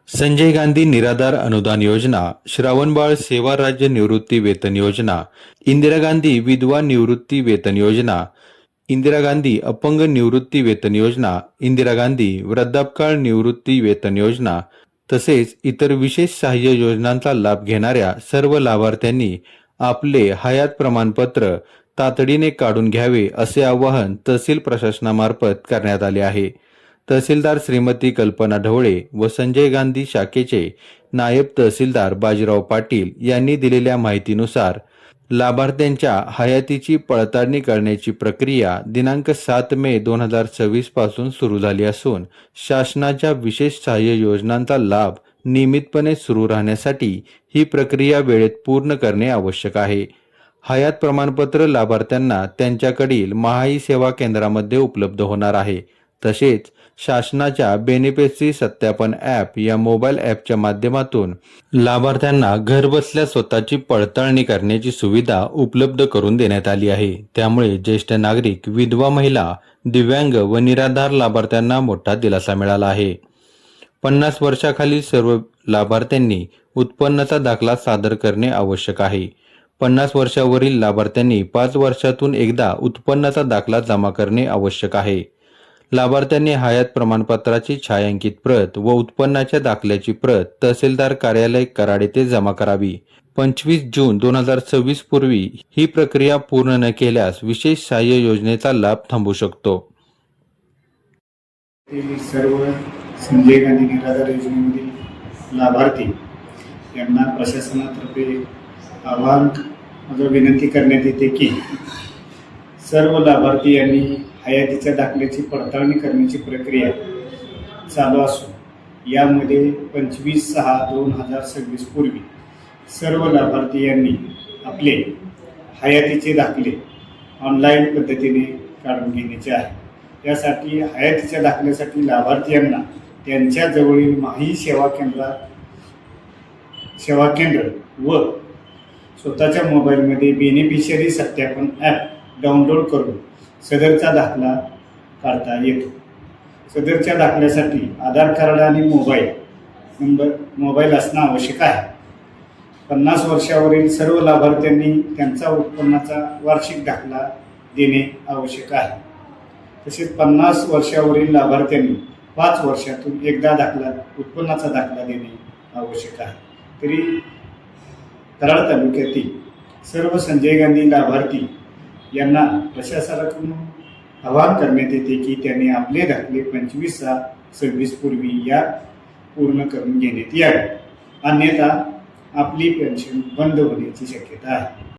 संजय गांधी निराधार अनुदान योजना, श्रावणबाळ सेवा राज्य निवृत्ती वेतन योजना, इंदिरा गांधी विधवा निवृत्ती वेतन योजना, इंदिरा गांधी अपंग निवृत्ती वेतन योजना, इंदिरा गांधी वृद्धापकाळ निवृत्ती वेतन योजना तसेच इतर विशेष सहाय्य योजनांचा लाभ घेणाऱ्या सर्व लाभार्थ्यांनी आपले हयात प्रमाणपत्र तातडीने काढून घ्यावे असे आवाहन तहसील प्रशासनामार्फत करण्यात आले आहे. तहसीलदार श्रीमती कल्पना ढवळे व संजय गांधी शाखेचे नायब तहसीलदार बाजीराव पाटील यांनी दिलेल्या माहितीनुसार लाभार्थ्यांच्या हयातीची पडताळणी करण्याची प्रक्रिया दिनांक 7 मे 2026 पासून सुरू झाली असून शासनाच्या विशेष सहाय्य योजनांचा लाभ नियमितपणे सुरू राहण्यासाठी ही प्रक्रिया वेळेत पूर्ण करणे आवश्यक आहे. हयात प्रमाणपत्र लाभार्थ्यांना त्यांच्याकडील महाई सेवा केंद्रामध्ये उपलब्ध होणार आहे. तसेच शासनाच्या बेनिफिशरी सत्यापन ॲप या मोबाईल ॲपच्या माध्यमातून लाभार्थ्यांना घरबसल्या स्वतःची पडताळणी करण्याची सुविधा उपलब्ध करून देण्यात आली आहे. त्यामुळे ज्येष्ठ नागरिक, विधवा महिला, दिव्यांग व निराधार लाभार्थ्यांना मोठा दिलासा मिळाला आहे. 50 वर्षाखालील सर्व लाभार्थ्यांनी उत्पन्नाचा दाखला सादर करणे आवश्यक आहे. 50 वर्षावरील लाभार्थ्यांनी 5 वर्षातून एकदा उत्पन्नाचा दाखला जमा करणे आवश्यक आहे. लाभार्थ्यांनी हयात प्रमाणपत्राची छायांकित प्रत व उत्पन्नाच्या दाखल्याची प्रत तहसीलदार कार्यालय कराड येथे जमा करावी. 25 जून 2026 पूर्वी ही प्रक्रिया पूर्ण न केल्यास विशेष सहाय्य योजनेचा लाभ थांबू शकतो. सर्व संजय गांधी निराधार योजनेमधील लाभार्थी यांना प्रशासनातर्फे आवाहन विनंती करण्यात येते की सर्व लाभार्थी यांनी हयातीच्या दाखल्याची पडताळणी करण्याची प्रक्रिया चालू असून यामध्ये 25/6/2026 पूर्वी सर्व लाभार्थी यांनी आपले हयातीचे दाखले ऑनलाईन पद्धतीने काढून घेण्याचे आहे. यासाठी हयातीच्या दाखल्यासाठी लाभार्थी यांना त्यांच्या जवळील माही सेवा केंद्र व स्वतःच्या मोबाईलमध्ये बेनिफिशरी सत्यापन ॲप डाउनलोड करून सदरचा दाखला काढता येतो. सदरच्या दाखल्यासाठी आधार कार्ड आणि मोबाईल असणं आवश्यक आहे. 50 वर्षावरील सर्व लाभार्थ्यांनी त्यांचा उत्पन्नाचा वार्षिक दाखला देणे आवश्यक आहे. तसेच 50 वर्षावरील लाभार्थ्यांनी 5 वर्षातून एकदा उत्पन्नाचा दाखला देणे आवश्यक आहे. तरी कराड तालुक्यातील सर्व संजय गांधी लाभार्थी यांना प्रशासनाकडून आवाहन करण्यात येते की त्यांनी आपले दाखले 25/6/26 पूर्वी पूर्ण करून घेण्यात यावे, अन्यथा आपली पेन्शन बंद होण्याची शक्यता आहे.